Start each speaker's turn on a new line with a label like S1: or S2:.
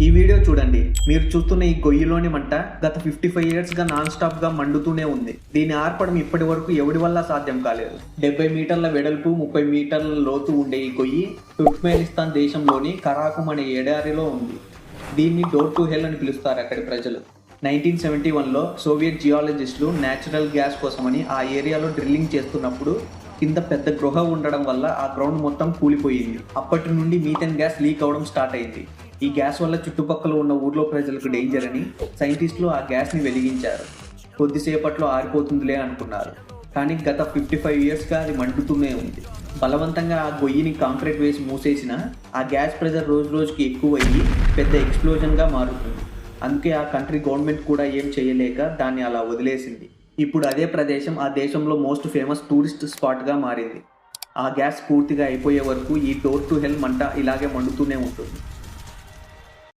S1: ఈ వీడియో చూడండి. మీరు చూస్తున్న ఈ గొయ్యిలోని మంట గత 55 ఇయర్స్గా నాన్ స్టాప్గా మండుతూనే ఉంది. దీన్ని ఆర్పడం ఇప్పటి వరకు ఎవడి వల్ల సాధ్యం కాలేదు. 70 మీటర్ల వెడల్పు, 30 మీటర్ల లోతు ఉండే ఈ గొయ్యి తుర్క్మెనిస్తాన్ దేశంలోని కరాకుమ్ అనే ఎడారిలో ఉంది. దీన్ని డోర్ టు హెల్ అని పిలుస్తారు అక్కడి ప్రజలు. 1971లో సోవియట్ జియాలజిస్టులు న్యాచురల్ గ్యాస్ కోసమని ఆ ఏరియాలో డ్రిల్లింగ్ చేస్తున్నప్పుడు కింద పెద్ద గృహ ఉండడం వల్ల ఆ గ్రౌండ్ మొత్తం కూలిపోయింది. అప్పటి నుండి మీథేన్ గ్యాస్ లీక్ అవడం స్టార్ట్ అయింది. ఈ గ్యాస్ వల్ల చుట్టుపక్కల ఉన్న ఊర్లో ప్రజలకు డేంజర్ అని సైంటిస్టులు ఆ గ్యాస్ని వెలిగించారు. కొద్దిసేపట్లో ఆరిపోతుందిలే అనుకున్నారు. కానీ గత 55 ఇయర్స్గా అది మండుతూనే ఉంది. బలవంతంగా ఆ గొయ్యిని కాంక్రీట్ వేసి మూసేసిన ఆ గ్యాస్ ప్రెజర్ రోజు రోజుకి ఎక్కువయ్యి పెద్ద ఎక్స్ప్లోజన్గా మారుతుంది. అందుకే ఆ కంట్రీ గవర్నమెంట్ కూడా ఏం చేయలేక దాన్ని అలా వదిలేసింది. ఇప్పుడు అదే ప్రదేశం ఆ దేశంలో మోస్ట్ ఫేమస్ టూరిస్ట్ స్పాట్గా మారింది. ఆ గ్యాస్ పూర్తిగా అయిపోయే వరకు ఈ డోర్ టు హెల్ మంట ఇలాగే మండుతూనే ఉంటుంది.